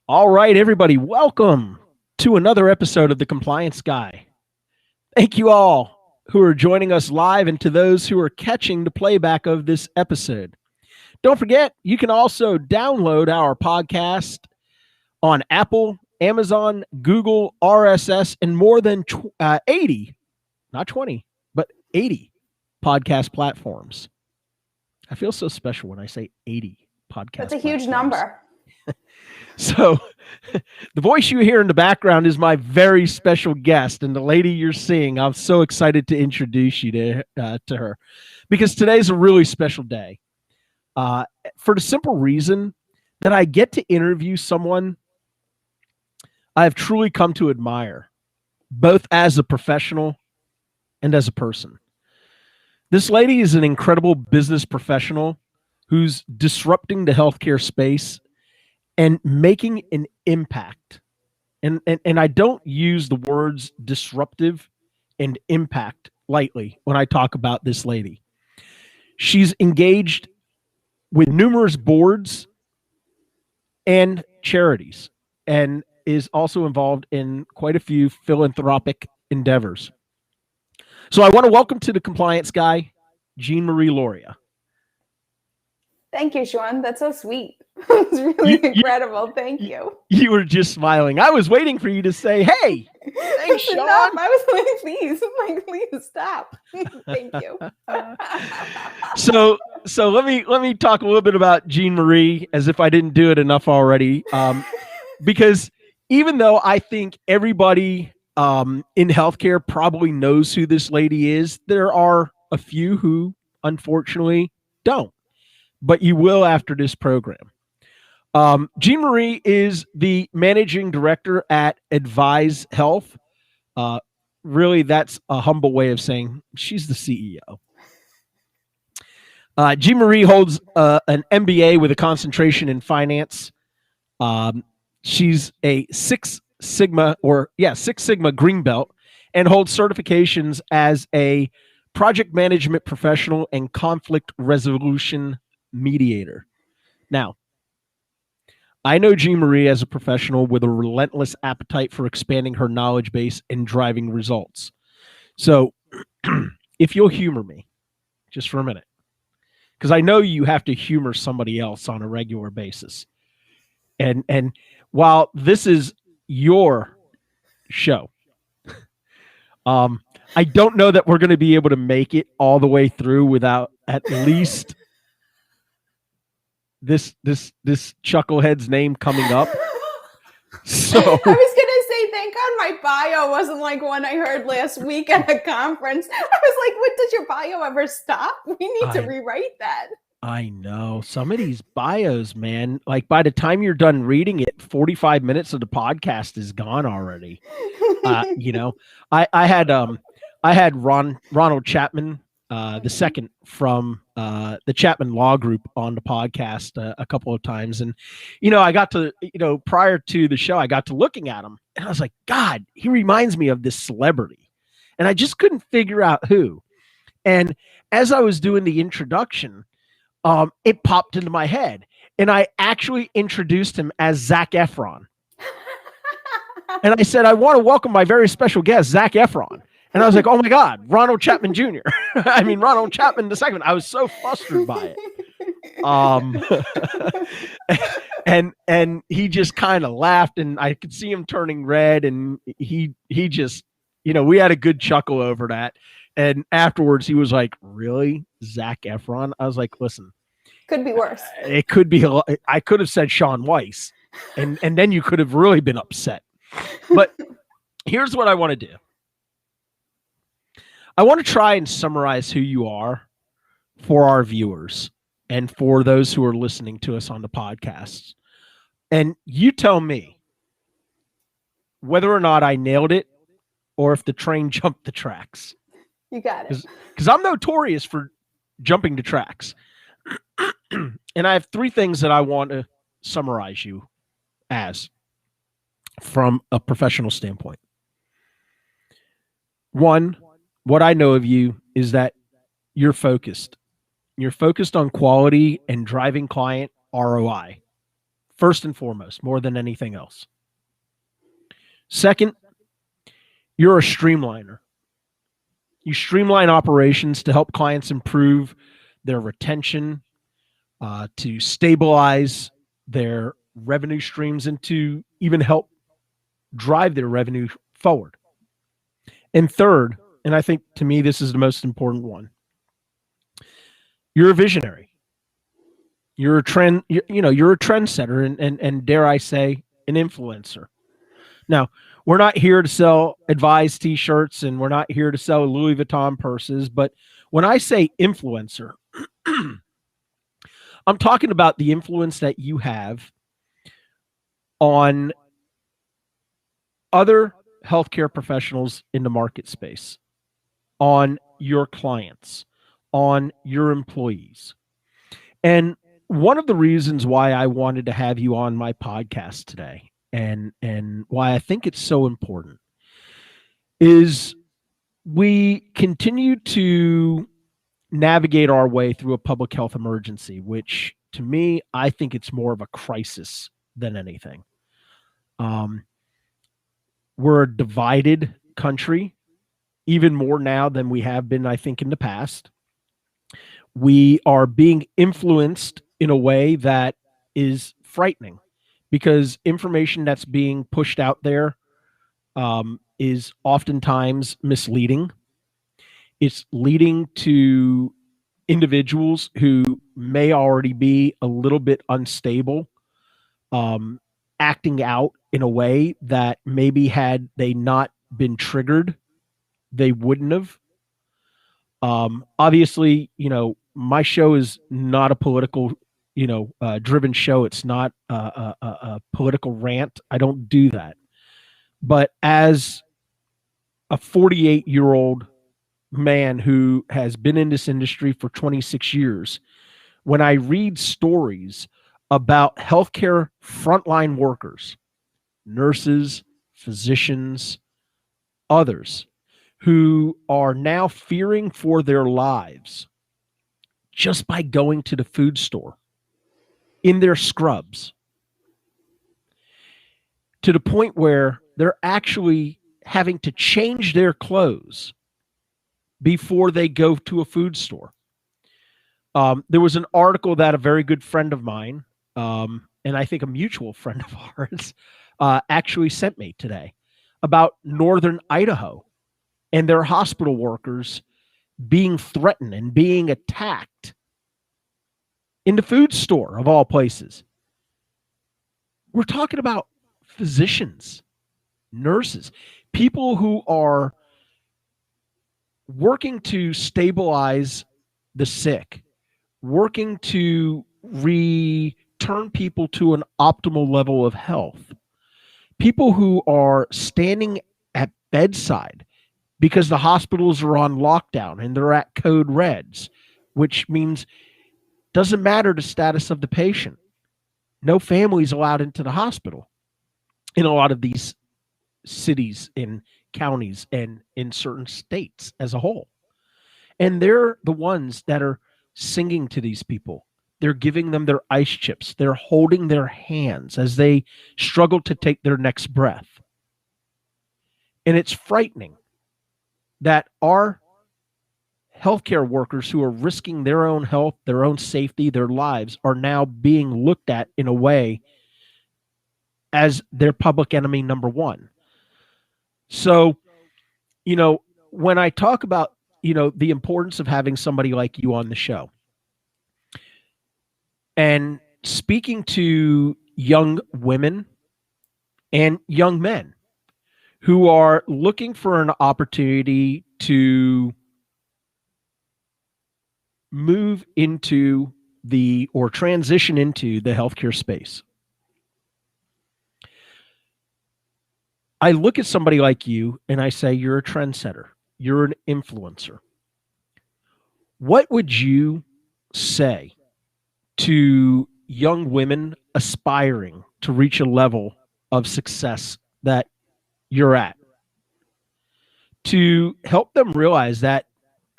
All right, everybody, welcome to another episode of The Compliance Guy. Thank you all who are joining us live and to those who are catching the playback of this episode. Don't forget, you can also download our podcast on Apple, Amazon, Google, RSS, and more than 80, not 20, but 80 podcast platforms. I feel so special when I say 80 podcasts. That's a huge number. So the voice you hear in the background is my very special guest, and the lady you're seeing, I'm so excited to introduce you to her because today's a really special day for the simple reason that I get to interview someone I've truly come to admire, both as a professional and as a person. This lady is an incredible business professional who's disrupting the healthcare space and making an impact. And I don't use the words disruptive and impact lightly when I talk about this lady. She's engaged with numerous boards and charities and is also involved in quite a few philanthropic endeavors. So I want to welcome to the Compliance Guy, Jeanmarie Loria. Thank you, Sean. That's so sweet. It's really incredible. Thank you. You were just smiling. I was waiting for you to say, hey, thanks, Sean. Enough. I was like, please. I'm like, please stop. Thank you. So let me talk a little bit about Jeanmarie as if I didn't do it enough already. Because even though I think everybody in healthcare probably knows who this lady is, there are a few who unfortunately don't. But you will after this program. Jeanmarie is the managing director at Advize Health. Really, that's a humble way of saying she's the CEO. Jeanmarie holds an MBA with a concentration in finance. She's a Six Sigma Green Belt and holds certifications as a project management professional and conflict resolution mediator. Now, I know Jeanmarie as a professional with a relentless appetite for expanding her knowledge base and driving results. So if you'll humor me just for a minute, because I know you have to humor somebody else on a regular basis. And while this is your show, I don't know that we're going to be able to make it all the way through without at least this chucklehead's name coming up. So I was gonna say, thank God my bio wasn't like one I heard last week at a conference. I was like, what, does your bio ever stop? We need to rewrite that. I know. Some of these bios, man, like by the time you're done reading it, 45 minutes of the podcast is gone already. I had Ronald Chapman the second from the Chapman Law Group on the podcast a couple of times. And, I got to, prior to the show, I got to looking at him and I was like, God, he reminds me of this celebrity. And I just couldn't figure out who. And as I was doing the introduction, it popped into my head and I actually introduced him as Zac Efron. And I said, I want to welcome my very special guest, Zac Efron. And I was like, oh my God, Ronald Chapman Jr. I mean, Ronald Chapman II. I was so flustered by it. And he just kind of laughed and I could see him turning red and he just, we had a good chuckle over that. And afterwards he was like, really? Zac Efron? I was like, listen. Could be worse. It could be, I could have said Sean Weiss and then you could have really been upset. But here's what I want to do. I want to try and summarize who you are for our viewers and for those who are listening to us on the podcast. And you tell me whether or not I nailed it or if the train jumped the tracks. You got it. Because I'm notorious for jumping the tracks. And I have three things that I want to summarize you as from a professional standpoint. One, what I know of you is that you're focused. You're focused on quality and driving client ROI first and foremost, more than anything else. Second, you're a streamliner. You streamline operations to help clients improve their retention, to stabilize their revenue streams, and to even help drive their revenue forward. And third, and I think to me this is the most important one, you're a visionary. You're a you're a trendsetter, and dare I say, an influencer. Now, we're not here to sell Advize t-shirts, and we're not here to sell Louis Vuitton purses, but when I say influencer, I'm talking about the influence that you have on other healthcare professionals in the market space, on your clients, on your employees. And one of the reasons why I wanted to have you on my podcast today, and why I think it's so important, is we continue to navigate our way through a public health emergency, which to me, I think it's more of a crisis than anything. We're a divided country, even more now than we have been, I think, in the past. We are being influenced in a way that is frightening, because information that's being pushed out there is oftentimes misleading. It's leading to individuals who may already be a little bit unstable, acting out in a way that maybe had they not been triggered, they wouldn't have. Obviously, my show is not a political, driven show. It's not a political rant. I don't do that. But as a 48-year-old man who has been in this industry for 26 years, when I read stories about healthcare frontline workers, nurses, physicians, others who are now fearing for their lives just by going to the food store in their scrubs, to the point where they're actually having to change their clothes before they go to a food store. There was an article that a very good friend of mine, and I think a mutual friend of ours, actually sent me today about northern Idaho and their hospital workers being threatened and being attacked in the food store, of all places. We're talking about physicians, nurses, people who are working to stabilize the sick, working to return people to an optimal level of health, people who are standing at bedside because the hospitals are on lockdown and they're at code reds, which means doesn't matter the status of the patient. No families allowed into the hospital in a lot of these cities and counties and in certain states as a whole. And they're the ones that are singing to these people. They're giving them their ice chips. They're holding their hands as they struggle to take their next breath. And it's frightening that our healthcare workers who are risking their own health, their own safety, their lives are now being looked at in a way as their public enemy number one. So, when I talk about, the importance of having somebody like you on the show and speaking to young women and young men who are looking for an opportunity to move into or transition into the healthcare space, I look at somebody like you and I say, you're a trendsetter. You're an influencer. What would you say to young women aspiring to reach a level of success that you're at, to help them realize that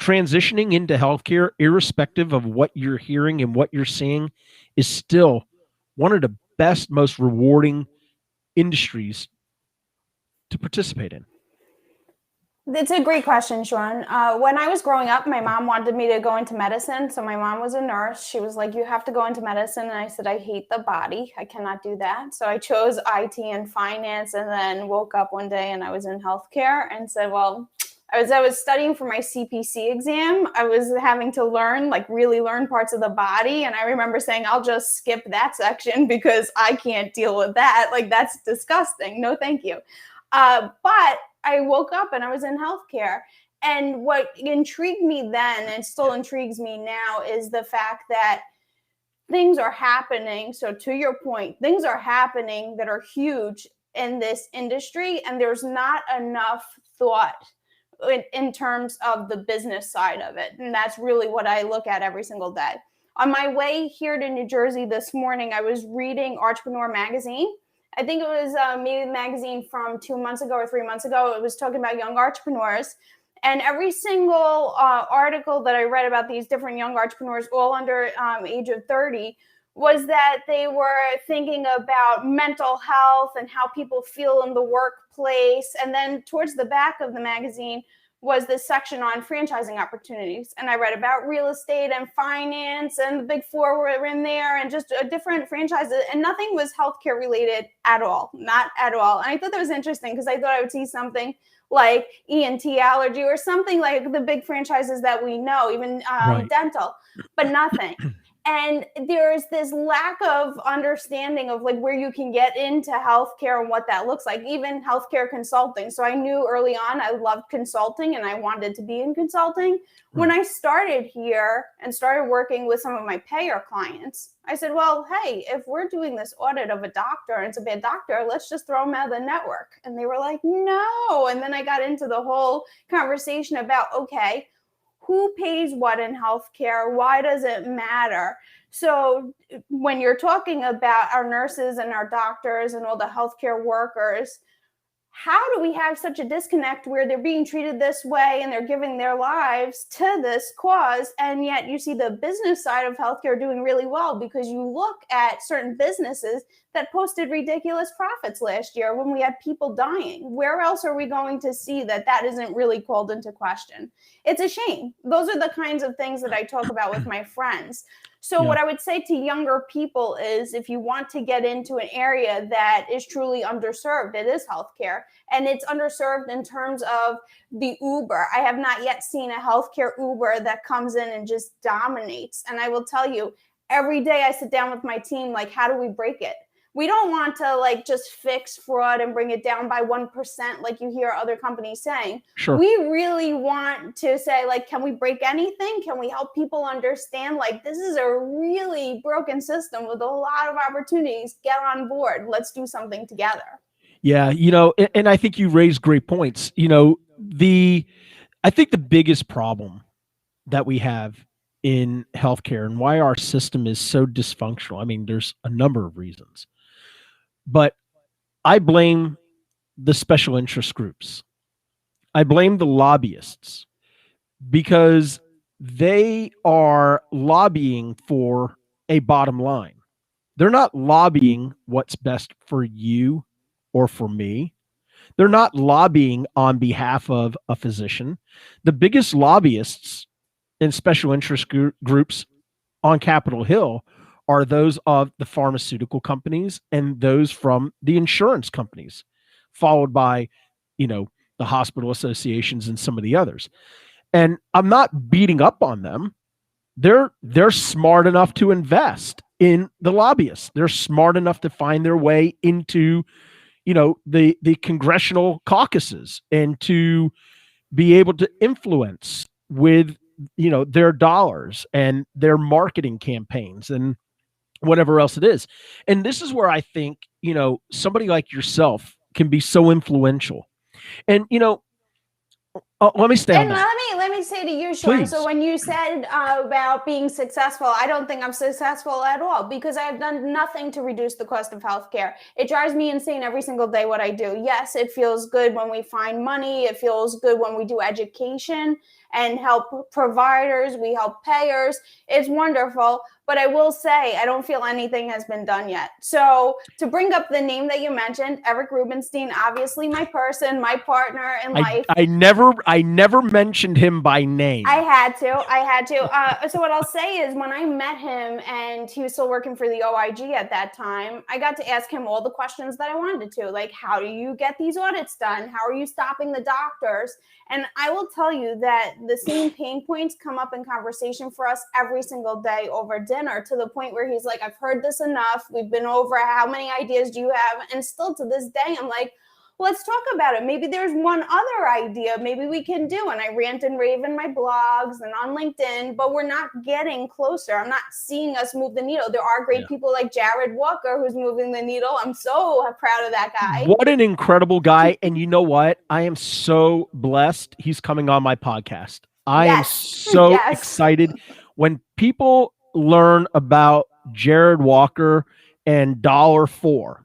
transitioning into healthcare, irrespective of what you're hearing and what you're seeing, is still one of the best, most rewarding industries to participate in? It's a great question, Sean. When I was growing up, my mom wanted me to go into medicine. So my mom was a nurse. She was like, you have to go into medicine. And I said, I hate the body. I cannot do that. So I chose IT and finance, and then woke up one day and I was in healthcare and said, well, I was studying for my CPC exam. I was having to learn, like really learn parts of the body. And I remember saying, I'll just skip that section because I can't deal with that. Like, that's disgusting. No, thank you. But I woke up and I was in healthcare. And what intrigued me then, and still intrigues me now, is the fact that things are happening. So to your point, things are happening that are huge in this industry, and there's not enough thought in terms of the business side of it. And that's really what I look at every single day. On my way here to New Jersey this morning, I was reading Entrepreneur Magazine. I think it was maybe a magazine from 2 months ago or 3 months ago. It was talking about young entrepreneurs. And every single article that I read about these different young entrepreneurs, all under age of 30, was that they were thinking about mental health and how people feel in the workplace. And then towards the back of the magazine was this section on franchising opportunities. And I read about real estate and finance, and the big four were in there, and just different franchises, and nothing was healthcare related at all, not at all. And I thought that was interesting because I thought I would see something like ENT allergy or something like the big franchises that we know, even Right. dental, but nothing. And there's this lack of understanding of like where you can get into healthcare and what that looks like, even healthcare consulting. So I knew early on I loved consulting and I wanted to be in consulting. When I started here and started working with some of my payer clients, I said, well, hey, if we're doing this audit of a doctor and it's a bad doctor, let's just throw them out of the network. And they were like, no. And then I got into the whole conversation about, okay, who pays what in healthcare? Why does it matter? So when you're talking about our nurses and our doctors and all the healthcare workers, how do we have such a disconnect where they're being treated this way and they're giving their lives to this cause? And yet you see the business side of healthcare doing really well, because you look at certain businesses that posted ridiculous profits last year when we had people dying. Where else are we going to see that that isn't really called into question? It's a shame. Those are the kinds of things that I talk about with my friends. So what I would say to younger people is, if you want to get into an area that is truly underserved, it is healthcare. And it's underserved in terms of the Uber. I have not yet seen a healthcare Uber that comes in and just dominates. And I will tell you, every day I sit down with my team, like, how do we break it? We don't want to like just fix fraud and bring it down by 1%, like you hear other companies saying. Sure. We really want to say, like, can we break anything? Can we help people understand, like, this is a really broken system with a lot of opportunities. Get on board. Let's do something together. Yeah, and I think you raised great points. I think the biggest problem that we have in healthcare and why our system is so dysfunctional, I mean, there's a number of reasons. But I blame the special interest groups. I blame the lobbyists, because they are lobbying for a bottom line. They're not lobbying what's best for you or for me. They're not lobbying on behalf of a physician. The biggest lobbyists in special interest groups on Capitol Hill are those of the pharmaceutical companies and those from the insurance companies, followed by, the hospital associations and some of the others. And I'm not beating up on them. They're smart enough to invest in the lobbyists. They're smart enough to find their way into, the congressional caucuses and to be able to influence with, their dollars and their marketing campaigns and whatever else it is. And this is where I think, somebody like yourself can be so influential. And, Oh, let me stay on And that. let me say to you, Sean. Please. So when you said about being successful, I don't think I'm successful at all because I have done nothing to reduce the cost of healthcare. It drives me insane every single day what I do. Yes, it feels good when we find money. It feels good when we do education and help providers. We help payers. It's wonderful. But I will say, I don't feel anything has been done yet. So to bring up the name that you mentioned, Eric Rubenstein, obviously my person, my partner in life. I never mentioned him by name. I had to. So what I'll say is when I met him and he was still working for the OIG at that time, I got to ask him all the questions that I wanted to, like, how do you get these audits done? How are you stopping the doctors? And I will tell you that the same pain points come up in conversation for us every single day over dinner, to the point where he's like, I've heard this enough. We've been over how many ideas do you have? And still to this day, I'm like, let's talk about it. Maybe there's one other idea maybe we can do. And I rant and rave in my blogs and on LinkedIn, but we're not getting closer. I'm not seeing us move the needle. There are great people like Jared Walker who's moving the needle. I'm so proud of that guy. What an incredible guy. And you know what? I am so blessed he's coming on my podcast. I am so excited when people learn about Jared Walker and $4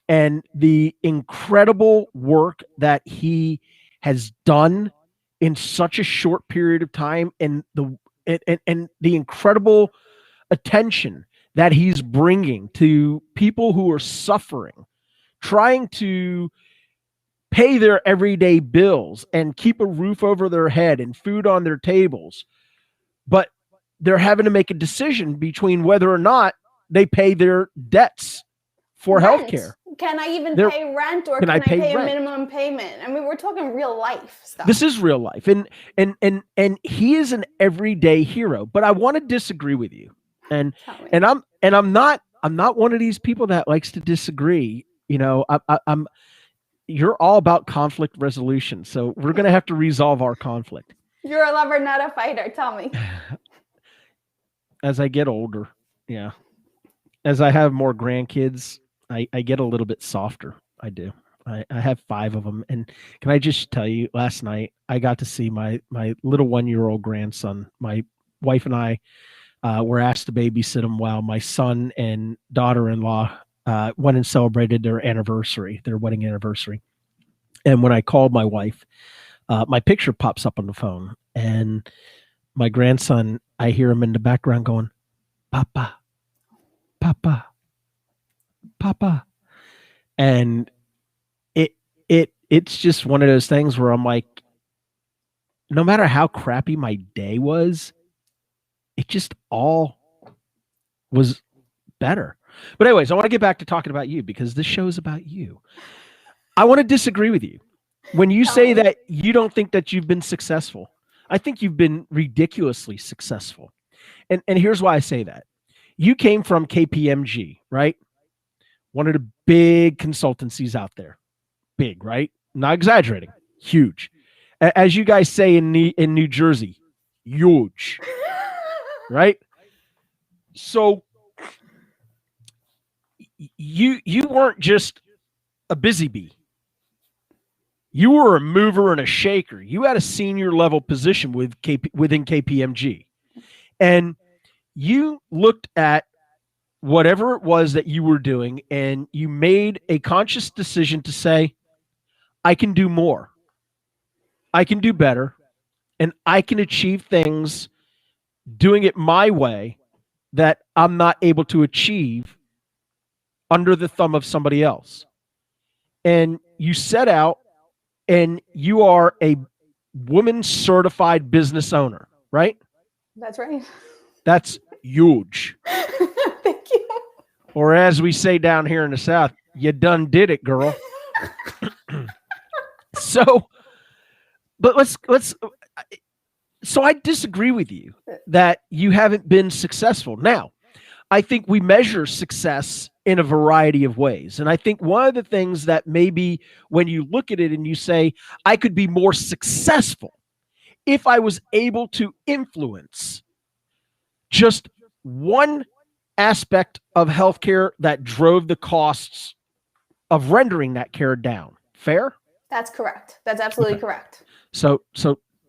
and the incredible work that he has done in such a short period of time, and the incredible attention that he's bringing to people who are suffering, trying to pay their everyday bills and keep a roof over their head and food on their tables. But they're having to make a decision between whether or not they pay their debts for healthcare. Can I even pay rent, or can I pay a minimum payment? I mean, we're talking real life stuff. This is real life. And he is an everyday hero. But I want to disagree with you. And I'm not one of these people that likes to disagree. You know, you're all about conflict resolution. So we're going to have to resolve our conflict. You're a lover, not a fighter. Tell me. As I get older, yeah. As I have more grandkids, I get a little bit softer. I do. I have 5 of them. And can I just tell you, last night, I got to see my little 1-year-old grandson. My wife and I were asked to babysit him while my son and daughter-in-law went and celebrated their wedding anniversary. And when I called my wife, my picture pops up on the phone. And my grandson, I hear him in the background going, Papa, Papa, Papa. And it's just one of those things where I'm like, no matter how crappy my day was, it just all was better. But anyways, I want to get back to talking about you, because this show is about you. I want to disagree with you. When you say that you don't think that you've been successful, I think you've been ridiculously successful. And here's why I say that. You came from KPMG, right? One of the big consultancies out there. Big, right? Not exaggerating. Huge. As you guys say in New Jersey, huge. Right? So you weren't just a busy bee. You were a mover and a shaker. You had a senior level position within KPMG. And you looked at whatever it was that you were doing, and you made a conscious decision to say, I can do more. I can do better. And I can achieve things doing it my way that I'm not able to achieve under the thumb of somebody else. And you set out, and you are a woman certified business owner, right? That's right. That's huge. Thank you. Or as we say down here in the South, you done did it, girl. So I disagree with you that you haven't been successful. Now, I think we measure success in a variety of ways. And I think one of the things that maybe when you look at it and you say, I could be more successful if I was able to influence just one aspect of healthcare that drove the costs of rendering that care down. Fair? That's correct. That's absolutely correct. So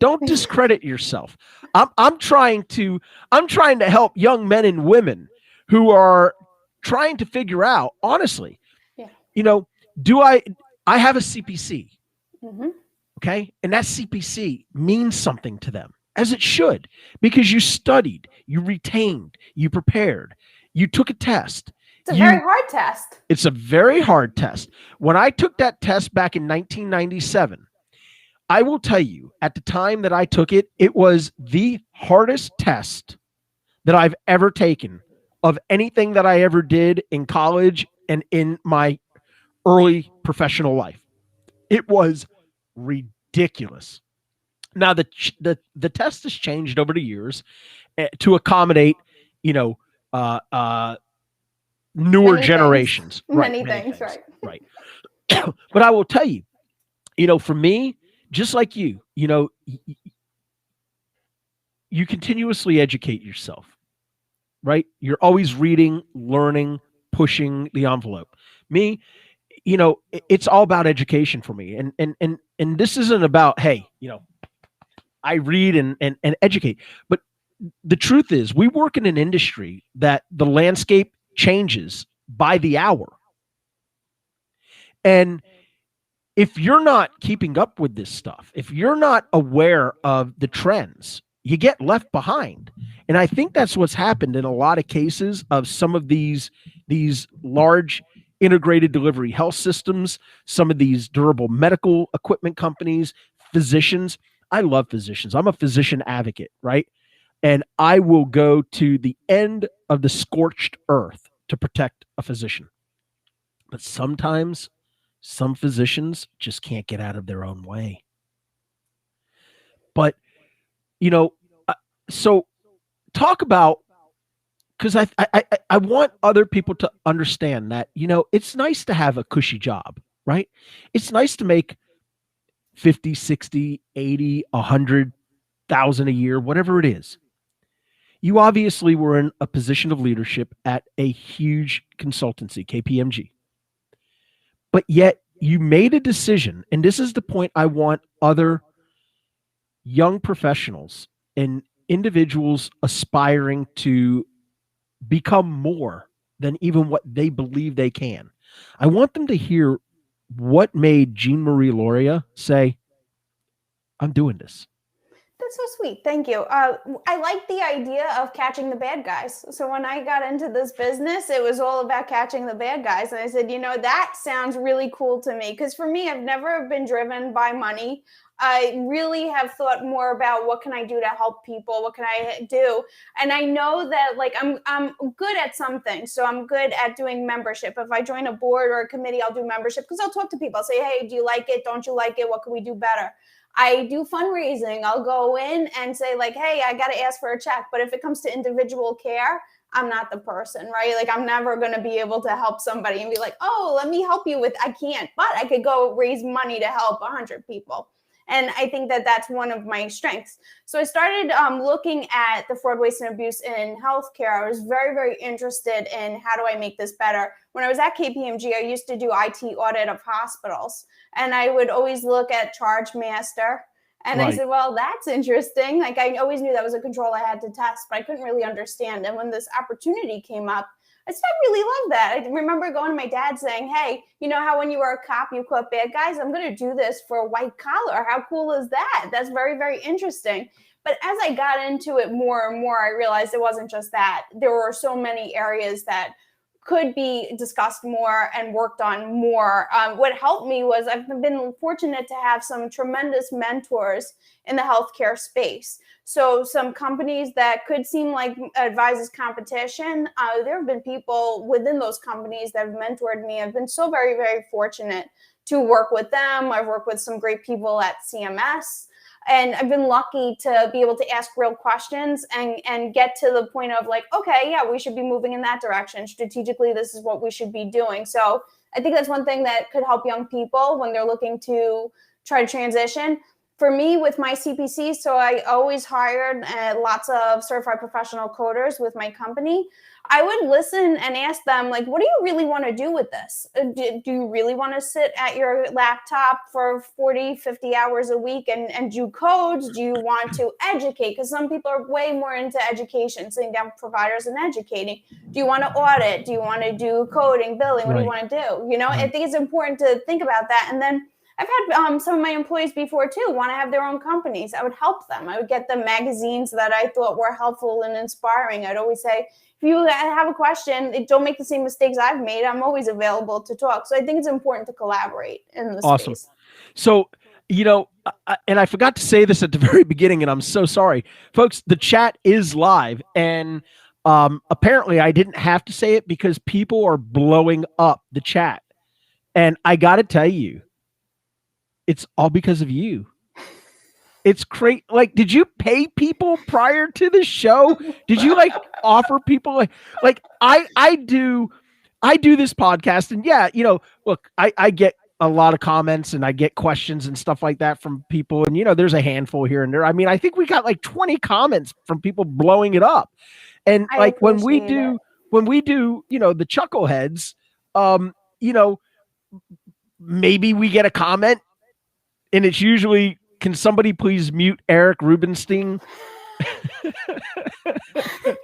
don't discredit yourself. I'm trying to help young men and women who are trying to figure out, honestly, do I have a CPC? Mm-hmm. Okay. And that CPC means something to them, as it should, because you studied, you retained, you prepared, you took a test. It's a very hard test. It's a very hard test. When I took that test back in 1997, I will tell you, at the time that I took it, it was the hardest test that I've ever taken of anything that I ever did in college and in my early professional life. It was ridiculous. Now the test has changed over the years to accommodate, newer Many generations. things. Many things, right. But I will tell you, for me, just like you continuously educate yourself, right? You're always reading, learning, pushing the envelope. Me, it's all about education for me. And this isn't about, hey, I read and educate. But the truth is, we work in an industry that the landscape changes by the hour. And if you're not keeping up with this stuff, if you're not aware of the trends, you get left behind. And I think that's what's happened in a lot of cases of some of these large integrated delivery health systems, some of these durable medical equipment companies, physicians. I love physicians. I'm a physician advocate, right? And I will go to the end of the scorched earth to protect a physician. But sometimes some physicians just can't get out of their own way. But, so talk about, because I want other people to understand that, it's nice to have a cushy job, right? It's nice to make 50, 60, 80, 100,000 a year, whatever it is. You obviously were in a position of leadership at a huge consultancy, KPMG. But yet you made a decision, and this is the point I want other young professionals and individuals aspiring to become more than even what they believe they can. I want them to hear what made Jeanmarie Loria say, I'm doing this. That's so sweet. Thank you. I like the idea of catching the bad guys. So when I got into this business, it was all about catching the bad guys. And I said, that sounds really cool to me. Because for me, I've never been driven by money. I really have thought more about what can I do to help people? What can I do? And I know that I'm good at some things. So I'm good at doing membership. If I join a board or a committee, I'll do membership because I'll talk to people. I'll say, hey, do you like it? Don't you like it? What can we do better? I do fundraising. I'll go in and say hey, I got to ask for a check. But if it comes to individual care, I'm not the person, right? I'm never going to be able to help somebody and be like, oh, let me help you with, I can't, but I could go raise money to help 100 people. And I think that that's one of my strengths. So I started looking at the fraud, waste, and abuse in healthcare. I was very, very interested in how do I make this better. When I was at KPMG, I used to do IT audit of hospitals. And I would always look at Charge Master. And I said, well, that's interesting. I always knew that was a control I had to test, but I couldn't really understand. And when this opportunity came up, I said, I really love that. I remember going to my dad saying, hey, you know how when you were a cop, you caught bad guys? I'm going to do this for white collar. How cool is that? That's very, very interesting. But as I got into it more and more, I realized it wasn't just that. There were so many areas that could be discussed more and worked on more. What helped me was I've been fortunate to have some tremendous mentors in the healthcare space. So some companies that could seem like Advize's competition, there have been people within those companies that have mentored me. I've been so very, very fortunate to work with them. I've worked with some great people at CMS. And I've been lucky to be able to ask real questions and get to the point of okay, yeah, we should be moving in that direction. Strategically, this is what we should be doing. So I think that's one thing that could help young people when they're looking to try to transition. For me, with my CPC, so I always hired lots of certified professional coders with my company. I would listen and ask them, like, what do you really want to do with this? Do you really want to sit at your laptop for 40, 50 hours a week and do codes? Do you want to educate? Because some people are way more into education, sitting down with providers and educating. Do you want to audit? Do you want to do coding, billing? What do you want to do? You know, I think it's important to think about that. And then I've had some of my employees before too want to have their own companies. I would help them. I would get them magazines that I thought were helpful and inspiring. I'd always say, if you have a question, don't make the same mistakes I've made. I'm always available to talk. So I think it's important to collaborate in the space. So, you know, and I forgot to say this at the very beginning, and I'm so sorry. Folks, the chat is live, and apparently I didn't have to say it because people are blowing up the chat. And I got to tell you, it's all because of you. It's great. Like, did you pay people prior to the show? Did you like offer people like I do this podcast, and yeah, you know, look, I get a lot of comments and I get questions and stuff like that from people, and you know, there's a handful here and there. I mean, I think we got like 20 comments from people blowing it up. And like when we do, you know, the chuckleheads, you know, maybe we get a comment. And it's usually, can somebody please mute Eric Rubenstein?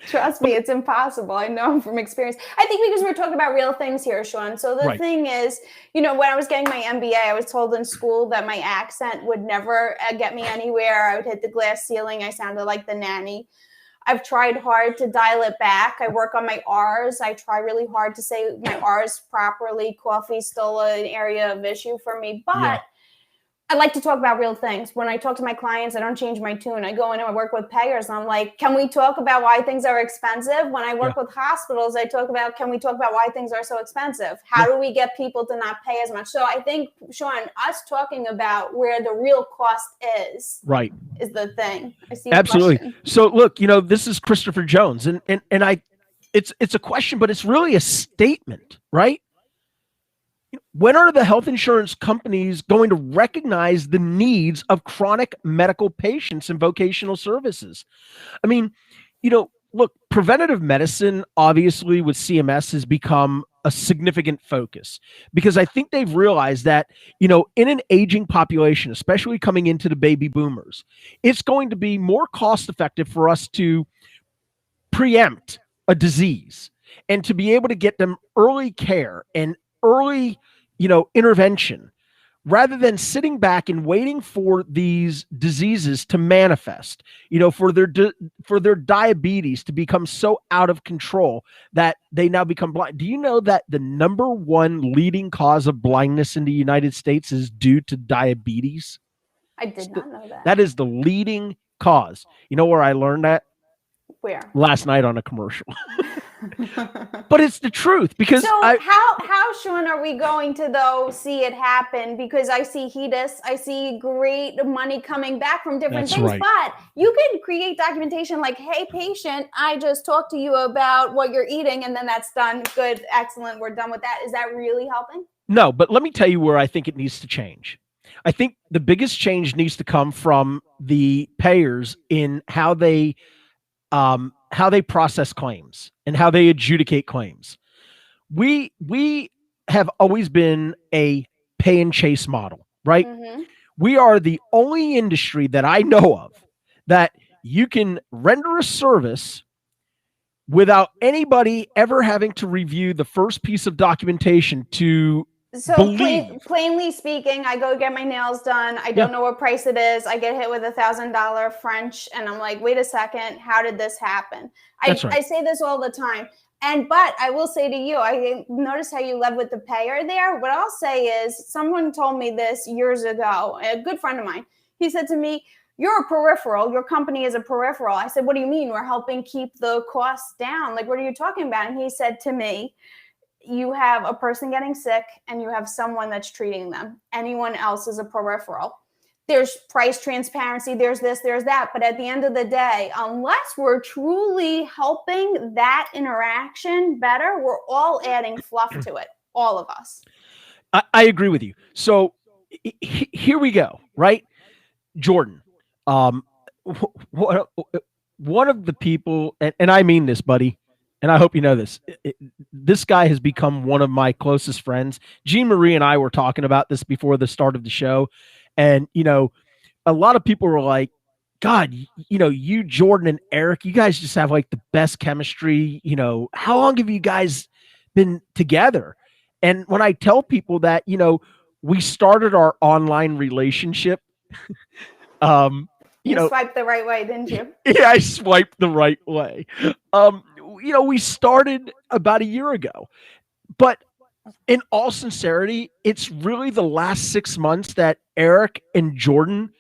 Trust me, it's impossible. I know from experience. I think because we're talking about real things here, Sean. So the thing is, you know, when I was getting my MBA, I was told in school that my accent would never get me anywhere. I would hit the glass ceiling. I sounded like the nanny. I've tried hard to dial it back. I work on my R's. I try really hard to say my R's properly. Coffee's still an area of issue for me, but I like to talk about real things. When I talk to my clients, I don't change my tune. I go in and I work with payers, and I'm like, can we talk about why things are expensive? When I work with hospitals, I talk about, can we talk about why things are so expensive? How do we get people to not pay as much? So I think, Sean, us talking about where the real cost is the thing. I see absolutely. Question. So look, you know, this is Christopher Jones, and it's a question, but it's really a statement, right? When are the health insurance companies going to recognize the needs of chronic medical patients and vocational services? I mean, you know, look, preventative medicine, obviously with CMS, has become a significant focus because I think they've realized that, you know, in an aging population, especially coming into the baby boomers, it's going to be more cost effective for us to preempt a disease and to be able to get them early care and early, you know, intervention, rather than sitting back and waiting for these diseases to manifest, you know, for their diabetes to become so out of control that they now become blind. Do you know that the #1 leading cause of blindness in the United States is due to diabetes? I did not know that. That is the leading cause. You know where I learned that? Where? Last night on a commercial. But it's the truth, because how Sean are we going to though see it happen? Because I see HEDIS, I see great money coming back from different things, but you can create documentation like, hey patient, I just talked to you about what you're eating, and then that's done. Good, excellent, we're done with that. Is that really helping? No, but let me tell you where I think it needs to change. I think the biggest change needs to come from the payers in how they process claims and how they adjudicate claims. We have always been a pay and chase model, right? Mm-hmm. We are the only industry that I know of that you can render a service without anybody ever having to review the first piece of documentation to plainly speaking, I go get my nails done. I don't know what price it is. I get hit with $1,000 French, and I'm like, wait a second, how did this happen? I say this all the time. But I will say to you, I notice how you led with the payer there. What I'll say is, someone told me this years ago, a good friend of mine. He said to me, you're a peripheral. Your company is a peripheral. I said, what do you mean? We're helping keep the costs down. Like, what are you talking about? And he said to me, you have a person getting sick and you have someone that's treating them. Anyone else is a peripheral. There's price transparency, there's this, there's that. But at the end of the day, unless we're truly helping that interaction better, we're all adding fluff to it, all of us. I agree with you. So here we go, right? Jordan, one of the people, and I mean this, buddy, and I hope you know this. This guy has become one of my closest friends. Jeanmarie and I were talking about this before the start of the show. And, a lot of people were like, God, you, Jordan, and Eric, you guys just have like the best chemistry. How long have you guys been together? And when I tell people that, we started our online relationship, you swiped the right way, didn't you? Yeah, I swiped the right way. We started about a year ago, but in all sincerity, it's really the last 6 months that Eric and Jordan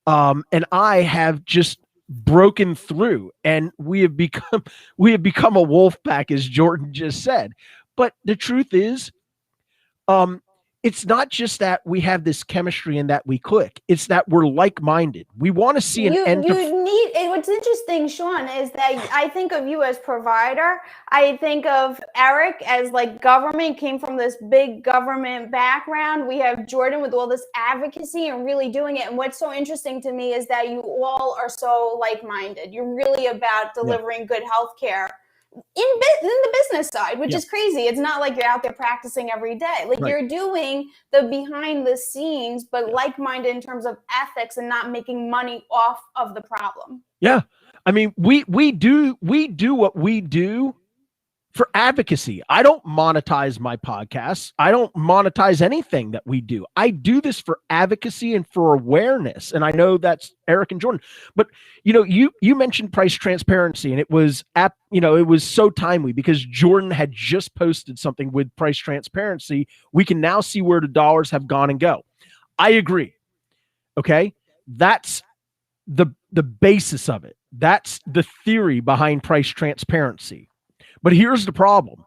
and I have just broken through, and we have become a wolf pack, as Jordan just said. But the truth is, it's not just that we have this chemistry and that we click. It's that we're like-minded. We want to see an end. What's interesting, Sean, is that I think of you as provider. I think of Eric as like government, came from this big government background. We have Jordan with all this advocacy and really doing it. And what's so interesting to me is that you all are so like-minded. You're really about delivering good health care. In the business side, which is crazy. It's not like you're out there practicing every day. Like you're doing the behind the scenes, but like-minded in terms of ethics and not making money off of the problem. Yeah. I mean, we do what we do for advocacy. I don't monetize my podcasts. I don't monetize anything that we do. I do this for advocacy and for awareness. And I know that's Eric and Jordan, but you mentioned price transparency, and it was it was so timely because Jordan had just posted something with price transparency. We can now see where the dollars have gone and go. I agree. Okay. That's the basis of it. That's the theory behind price transparency. But here's the problem.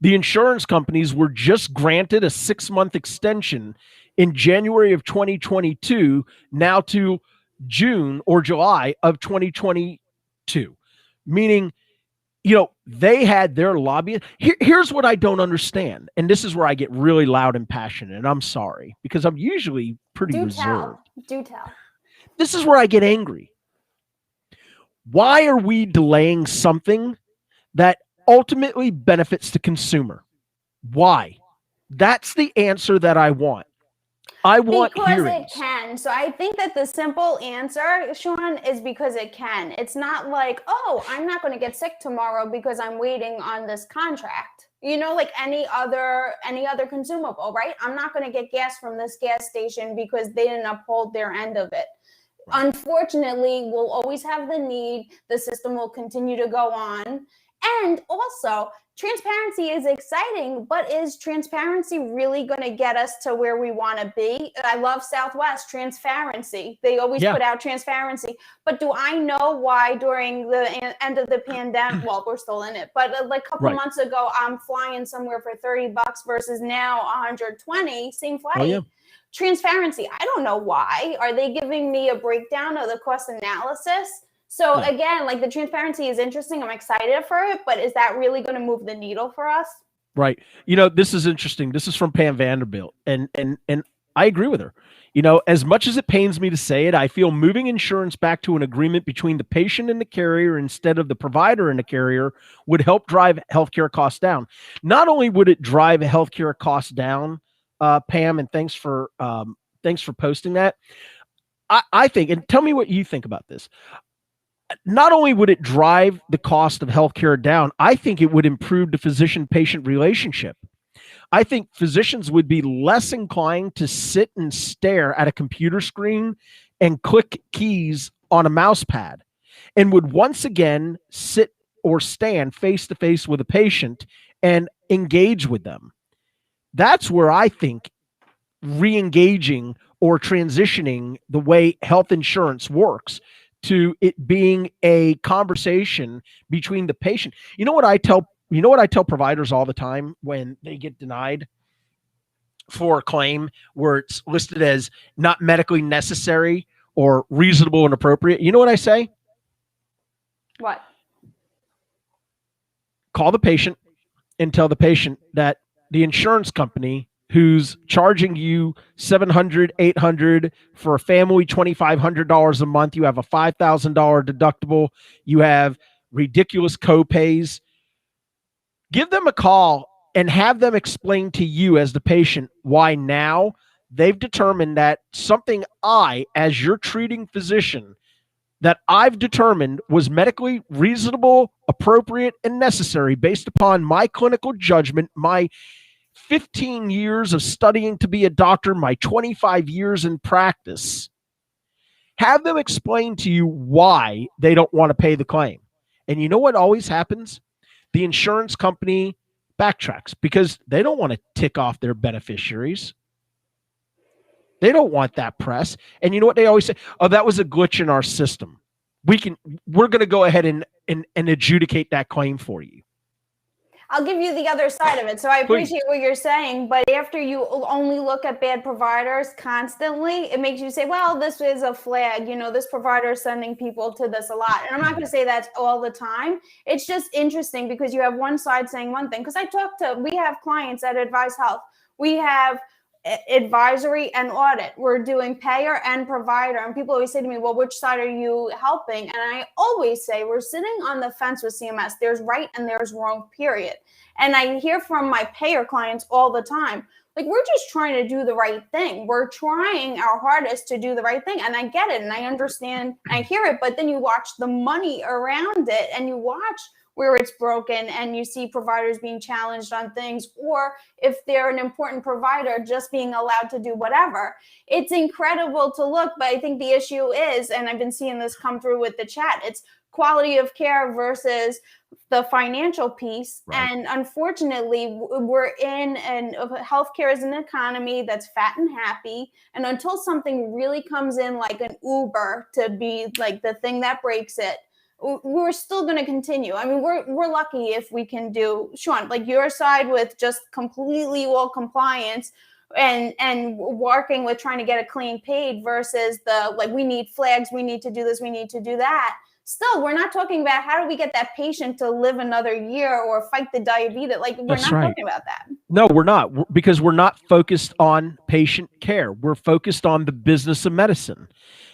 The insurance companies were just granted a 6-month extension in January of 2022, now to June or July of 2022, meaning, they had their lobby. Here's what I don't understand. And this is where I get really loud and passionate. And I'm sorry, because I'm usually pretty reserved. Do tell. This is where I get angry. Why are we delaying something that ultimately benefits the consumer? Why? That's the answer that I want. I want hearings. It can. So I think that the simple answer, Sean, is because it can. It's not like, oh, I'm not going to get sick tomorrow because I'm waiting on this contract. Like any other consumable, right? I'm not going to get gas from this gas station because they didn't uphold their end of it. Right. Unfortunately, we'll always have the need. The system will continue to go on. And also, transparency is exciting, but is transparency really going to get us to where we want to be? I love Southwest transparency. They always put out transparency. But do I know why during the end of the pandemic, well, we're still in it, but like a couple months ago, I'm flying somewhere for $30 versus now $120, same flight. Oh, yeah. Transparency. I don't know why. Are they giving me a breakdown of the cost analysis? So again, like the transparency is interesting. I'm excited for it, but is that really going to move the needle for us? Right. This is interesting. This is from Pam Vanderbilt, and I agree with her. As much as it pains me to say it, I feel moving insurance back to an agreement between the patient and the carrier instead of the provider and the carrier would help drive healthcare costs down. Not only would it drive healthcare costs down, Pam, and thanks for posting that. I think, and tell me what you think about this. Not only would it drive the cost of healthcare down, I think it would improve the physician-patient relationship. I think physicians would be less inclined to sit and stare at a computer screen and click keys on a mouse pad, and would once again sit or stand face-to-face with a patient and engage with them. That's where I think re-engaging or transitioning the way health insurance works to it being a conversation between the patient. You know what I tell providers all the time when they get denied for a claim where it's listed as not medically necessary or reasonable and appropriate? You know what I say? What? Call the patient and tell the patient that the insurance company who's charging you $700, $800 for a family, $2,500 a month. You have a $5,000 deductible. You have ridiculous copays. Give them a call and have them explain to you as the patient why now they've determined that something I, as your treating physician, that I've determined was medically reasonable, appropriate, and necessary based upon my clinical judgment, my 15 years of studying to be a doctor, my 25 years in practice. Have them explain to you why they don't want to pay the claim. And you know what always happens? The insurance company backtracks because they don't want to tick off their beneficiaries. They don't want that press. And you know what they always say? Oh, that was a glitch in our system. We're going to go ahead and adjudicate that claim for you. I'll give you the other side of it. So I appreciate what you're saying, but after you only look at bad providers constantly, it makes you say, well, this is a flag. You know, this provider is sending people to this a lot. And I'm not going to say that's all the time. It's just interesting because you have one side saying one thing. Because we have clients at Advize Health. We have advisory and audit. We're doing payer and provider. And people always say to me, well, which side are you helping? And I always say we're sitting on the fence with CMS. There's right and there's wrong, period. And I hear from my payer clients all the time, like, we're just trying to do the right thing. We're trying our hardest to do the right thing. And I get it. And I understand. I hear it. But then you watch the money around it and you watch where it's broken and you see providers being challenged on things, or if they're an important provider, just being allowed to do whatever. It's incredible to look, but I think the issue is, and I've been seeing this come through with the chat, it's quality of care versus the financial piece. Right. And unfortunately, we're in, and healthcare is an economy that's fat and happy. And until something really comes in like an Uber to be like the thing that breaks it, we're still going to continue. I mean, we're lucky if we can do, Sean, like your side with just completely all compliance and working with trying to get a clean paid versus the, like, we need flags, we need to do this, we need to do that. Still, we're not talking about how do we get that patient to live another year or fight the diabetes. Like, we're not talking about that. No, we're not, because we're not focused on patient care. We're focused on the business of medicine.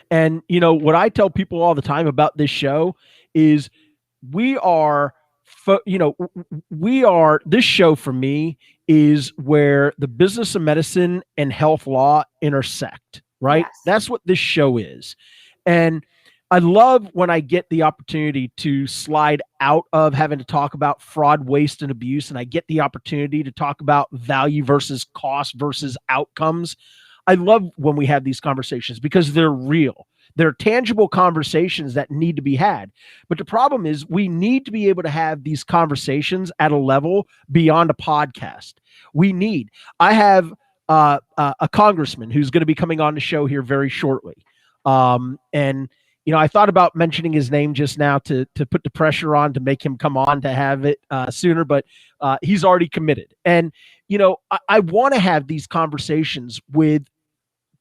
And, you know, what I tell people all the time about this show is this show for me is where the business of medicine and health law intersect, right? Yes. That's what this show is. And I love when I get the opportunity to slide out of having to talk about fraud, waste, and abuse, and I get the opportunity to talk about value versus cost versus outcomes. I love when we have these conversations because they're real. They're tangible conversations that need to be had. But the problem is we need to be able to have these conversations at a level beyond a podcast. I have a congressman who's going to be coming on the show here very shortly. And, you know, I thought about mentioning his name just now to put the pressure on to make him come on to have it sooner, but he's already committed. And, you know, I want to have these conversations with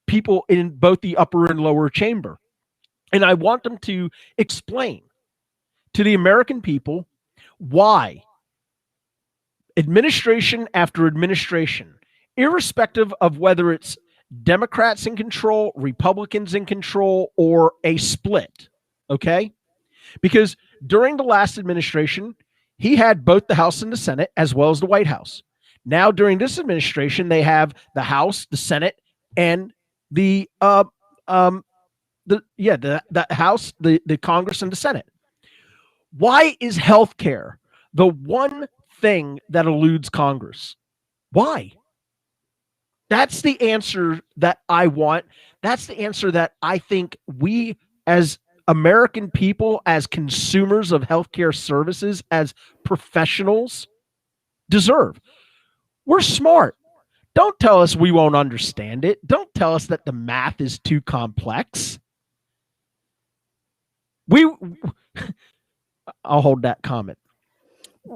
people in both the upper and lower chamber. And I want them to explain to the American people why administration after administration, irrespective of whether it's Democrats in control, Republicans in control, or a split, okay? Because during the last administration, he had both the House and the Senate, as well as the White House. Now, during this administration, they have the House, the Senate, and the House, the Congress, and the Senate. Why is healthcare the one thing that eludes Congress? Why? That's the answer that I want. That's the answer that I think we as American people, as consumers of healthcare services, as professionals deserve. We're smart. Don't tell us we won't understand it. Don't tell us that the math is too complex. I'll hold that comment.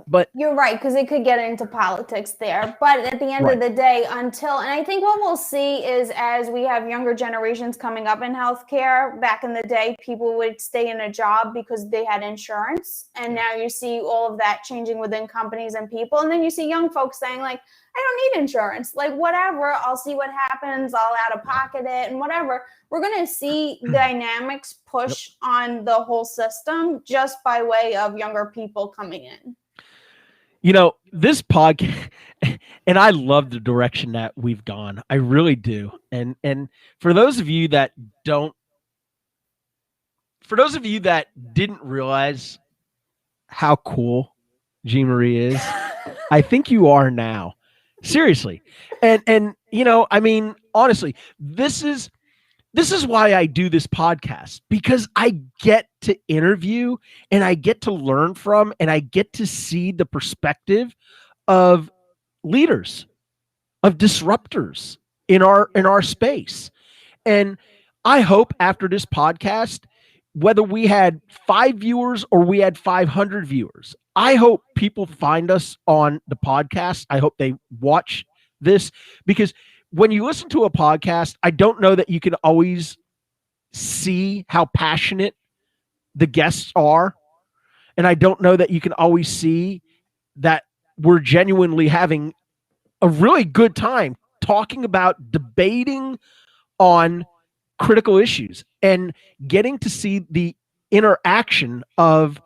But you're right, because it could get into politics there. But at the end of the day, and I think what we'll see is as we have younger generations coming up in healthcare, back in the day, people would stay in a job because they had insurance. And now you see all of that changing within companies and people. And then you see young folks saying, like, I don't need insurance. Like, whatever, I'll see what happens. I'll out of pocket it and whatever. We're going to see dynamics push on the whole system just by way of younger people coming in. This podcast, and I love the direction that we've gone. I really do. And for those of you that didn't realize how cool Jeanmarie is, I think you are now. Seriously. And I mean, honestly, this is why I do this podcast, because I get to interview and I get to learn from and I get to see the perspective of leaders, of disruptors in our space. And I hope after this podcast, whether we had 5 viewers or we had 500 viewers, I hope people find us on the podcast. I hope they watch this, because when you listen to a podcast, I don't know that you can always see how passionate the guests are. And I don't know that you can always see that we're genuinely having a really good time talking about debating on critical issues and getting to see the interaction of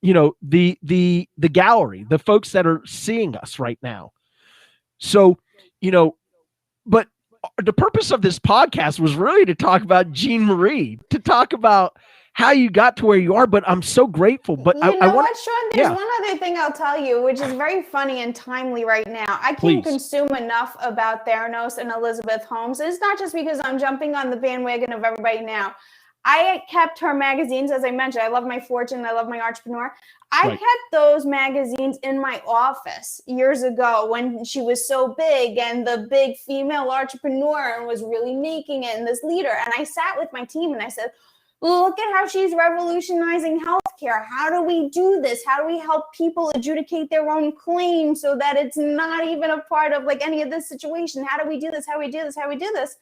the gallery, the folks that are seeing us right now. So, but the purpose of this podcast was really to talk about Jeanmarie, to talk about how you got to where you are. But I'm so grateful. But I want what, Sean? There's one other thing I'll tell you, which is very funny and timely right now. I can't consume enough about Theranos and Elizabeth Holmes. It's not just because I'm jumping on the bandwagon of everybody now. I kept her magazines, as I mentioned. I love my Fortune. I love my Entrepreneur. I kept those magazines in my office years ago when she was so big and the big female entrepreneur and was really making it and this leader. And I sat with my team and I said, look at how she's revolutionizing healthcare. How do we do this? How do we help people adjudicate their own claims so that it's not even a part of like any of this situation? How do we do this? How do we do this? How do we do this?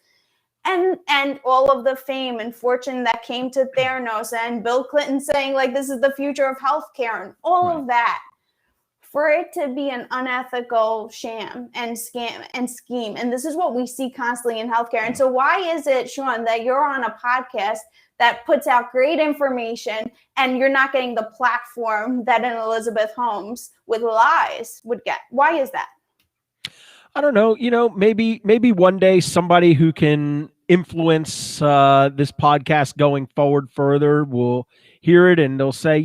And all of the fame and fortune that came to Theranos and Bill Clinton saying like, this is the future of healthcare and all of that, for it to be an unethical sham and scam and scheme. And this is what we see constantly in healthcare. And so why is it, Sean, that you're on a podcast that puts out great information and you're not getting the platform that an Elizabeth Holmes with lies would get? Why is that? I don't know. Maybe one day somebody who can influence this podcast going forward further will hear it and they'll say,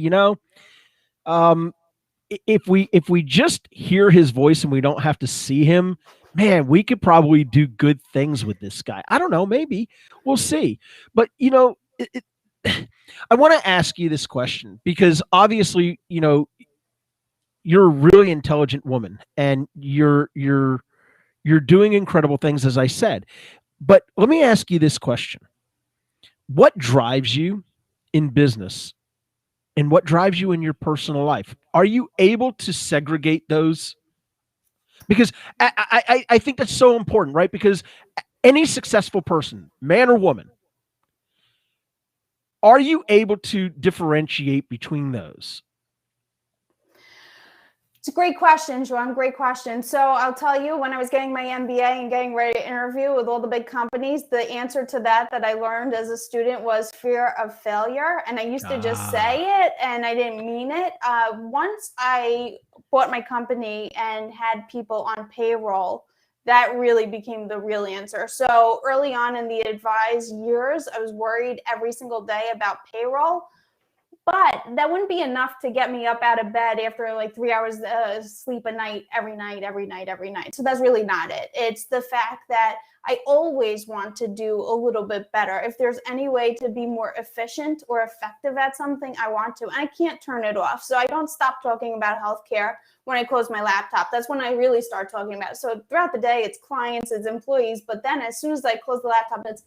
if we just hear his voice and we don't have to see him, man, we could probably do good things with this guy. I don't know. Maybe we'll see. But I want to ask you this question because obviously, you're a really intelligent woman and you're doing incredible things, as I said. But let me ask you this question. What drives you in business and what drives you in your personal life? Are you able to segregate those? Because I think that's so important, right? Because any successful person, man or woman, are you able to differentiate between those? It's a great question, Joan. Great question. So I'll tell you, when I was getting my MBA and getting ready to interview with all the big companies, the answer to that I learned as a student was fear of failure. And I used to just say it and I didn't mean it. Once I bought my company and had people on payroll, that really became the real answer. So early on in the Advize years, I was worried every single day about payroll. But that wouldn't be enough to get me up out of bed after like 3 hours sleep a night, every night. So that's really not it. It's the fact that I always want to do a little bit better. If there's any way to be more efficient or effective at something, I want to. And I can't turn it off. So I don't stop talking about healthcare when I close my laptop. That's when I really start talking about it. So throughout the day, it's clients, it's employees. But then as soon as I close the laptop, it's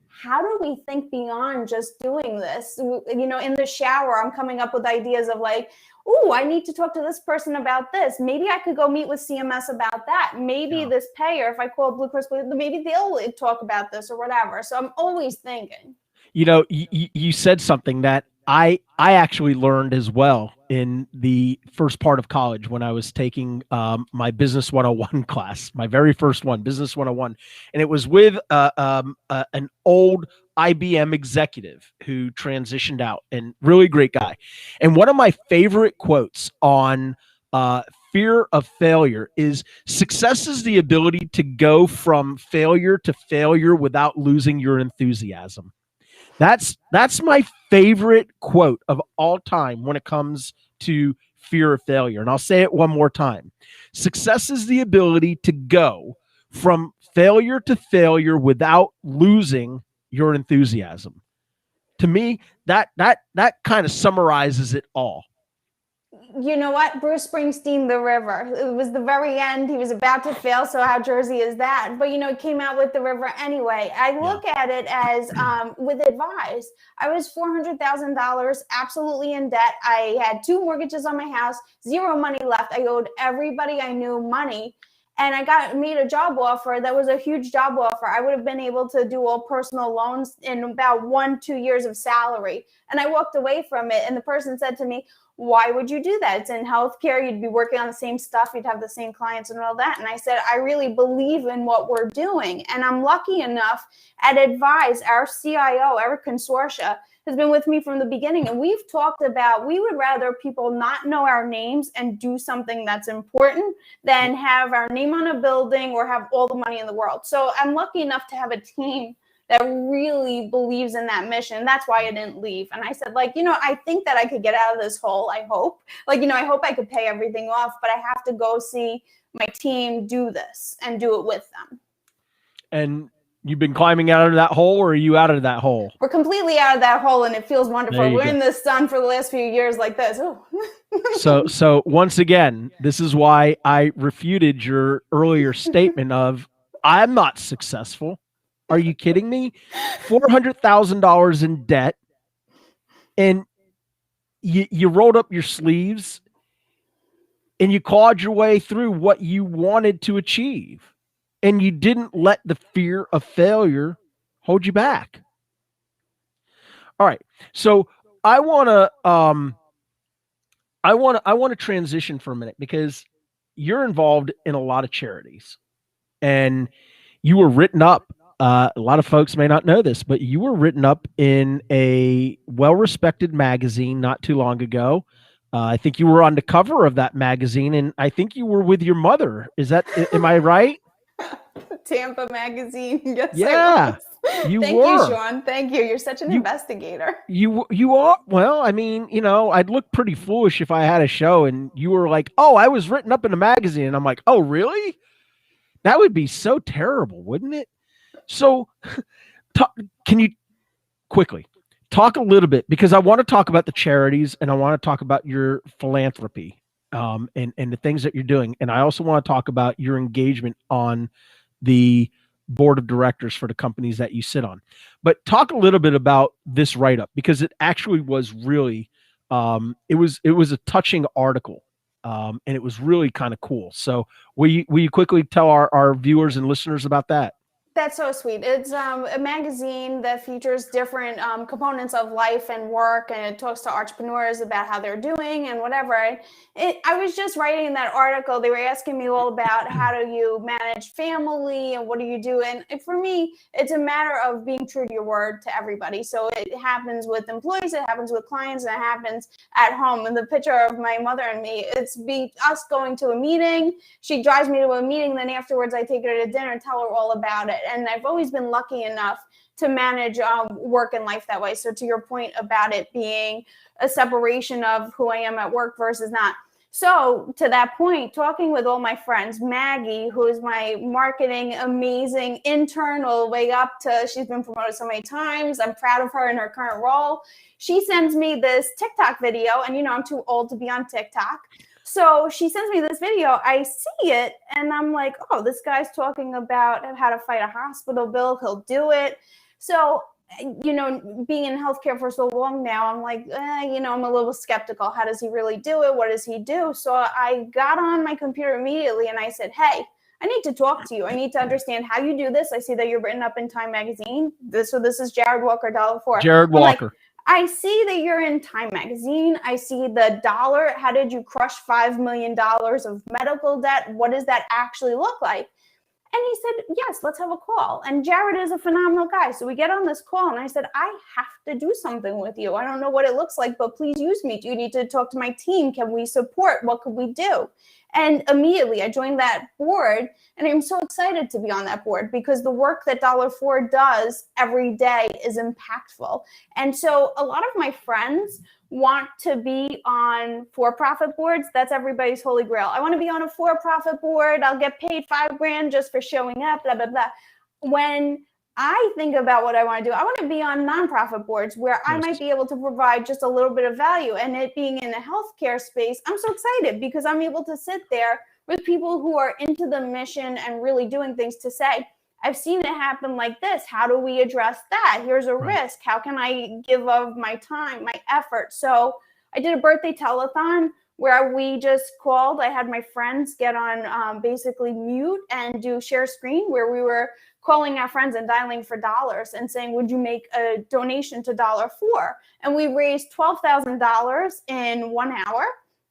how do we think beyond just doing this? In the shower, I'm coming up with ideas of like, oh, I need to talk to this person about this. Maybe I could go meet with CMS about that. Maybe this payer, if I call Blue Cross Blue, maybe they'll talk about this or whatever. So I'm always thinking. You know, you said something that I actually learned as well in the first part of college when I was taking my Business 101 class, my very first one, Business 101. And it was with an old IBM executive who transitioned out, and really great guy. And one of my favorite quotes on fear of failure is, success is the ability to go from failure to failure without losing your enthusiasm. That's my favorite quote of all time when it comes to fear of failure. And I'll say it one more time. Success is the ability to go from failure to failure without losing your enthusiasm. To me, that kind of summarizes it all. You know what? Bruce Springsteen, The River. It was the very end. He was about to fail. So how Jersey is that? But, it came out with The River anyway. I look at it as with Advize. I was $400,000 absolutely in debt. I had 2 mortgages on my house, 0 money left. I owed everybody I knew money. And I made a job offer that was a huge job offer. I would have been able to do all personal loans in about 1-2 years of salary. And I walked away from it. And the person said to me, why would you do that? It's in healthcare. You'd be working on the same stuff. You'd have the same clients and all that. And I said, I really believe in what we're doing. And I'm lucky enough at Advize, our CIO, Eric Consortia, has been with me from the beginning. And we've talked about, we would rather people not know our names and do something that's important than have our name on a building or have all the money in the world. So I'm lucky enough to have a team that really believes in that mission. That's why I didn't leave. And I said, I think that I could get out of this hole. I hope, I hope I could pay everything off, but I have to go see my team do this and do it with them. And you've been climbing out of that hole, or are you out of that hole? We're completely out of that hole, and it feels wonderful. We're in the sun for the last few years like this. So once again, this is why I refuted your earlier statement of, I'm not successful. Are you kidding me? $400,000 in debt, and you rolled up your sleeves and you clawed your way through what you wanted to achieve, and you didn't let the fear of failure hold you back. All right. So I want to transition for a minute, because you're involved in a lot of charities, and you were written up. A lot of folks may not know this, but you were written up in a well-respected magazine not too long ago. I think you were on the cover of that magazine, and I think you were with your mother. Am I right? Tampa Magazine. Yes, yeah. Thank you, Sean. Thank you. You're such an investigator. You are. Well, I mean, I'd look pretty foolish if I had a show and you were like, oh, I was written up in a magazine. And I'm like, oh, really? That would be so terrible, wouldn't it? So can you quickly talk a little bit, because I want to talk about the charities and I want to talk about your philanthropy and the things that you're doing. And I also want to talk about your engagement on the board of directors for the companies that you sit on. But talk a little bit about this write-up, because it actually was really, it was a touching article. And it was really kind of cool. So will you quickly tell our viewers and listeners about that? That's so sweet. It's a magazine that features different components of life and work, and it talks to entrepreneurs about how they're doing and whatever. I was just writing that article. They were asking me all about how do you manage family and what do you do? And for me, it's a matter of being true to your word to everybody. So it happens with employees, it happens with clients, and it happens at home. And the picture of my mother and me, it's us going to a meeting. She drives me to a meeting, then afterwards I take her to dinner and tell her all about it. And I've always been lucky enough to manage work and life that way. So to your point about it being a separation of who I am at work versus not. So to that point, talking with all my friends, Maggie, who is my marketing amazing internal way up to, she's been promoted so many times. I'm proud of her in her current role. She sends me this TikTok video, and I'm too old to be on TikTok. So she sends me this video, I see it, and I'm like, oh, this guy's talking about how to fight a hospital bill. He'll do it. So you know, being in healthcare for so long now, I'm like, you know, I'm a little skeptical. How does he really do it? What does he do? So I got on my computer immediately and I said, hey, I need to talk to you. I need to understand how you do this. I see that you're written up in Time Magazine. So this is Jared Walker, $4. Jared Walker. Like, I see that you're in Time Magazine. I see the dollar. How did you crush $5 million of medical debt? What does that actually look like? And he said, yes, let's have a call. And Jared is a phenomenal guy. So we get on this call and I said, I have to do something with you. I don't know what it looks like, but please use me. Do you need to talk to my team? Can we support? What could we do? And immediately I joined that board, and I'm so excited to be on that board because the work that $4 does every day is impactful. And so a lot of my friends want to be on for-profit boards. That's everybody's holy grail. I want to be on a for-profit board. I'll get paid $5,000 just for showing up, blah, blah, blah. When I think about what I want to do, I want to be on nonprofit boards where I might be able to provide just a little bit of value. And it being in the healthcare space, I'm so excited because I'm able to sit there with people who are into the mission and really doing things to say, I've seen it happen like this. How do we address that? Here's a risk. How can I give of my time, my effort? So I did a birthday telethon where we just called. I had my friends get on basically mute and do share screen, where we were calling our friends and dialing for dollars and saying, would you make a donation to $4? And we raised $12,000 in 1 hour,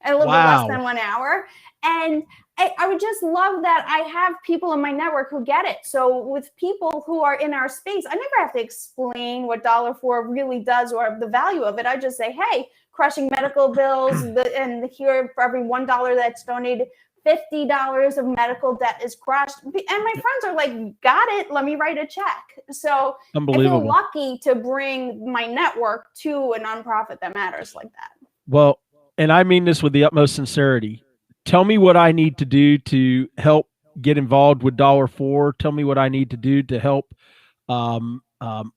a little bit less than 1 hour. And I would just love that I have people in my network who get it. So with people who are in our space, I never have to explain what $4 really does or the value of it. I just say, hey, crushing medical bills, and here for every $1 that's donated, $50 of medical debt is crushed. And my friends are like, got it, let me write a check. So I feel lucky to bring my network to a nonprofit that matters like that. Well, and I mean this with the utmost sincerity. Tell me what I need to do to help get involved with $4. Tell me what I need to do to help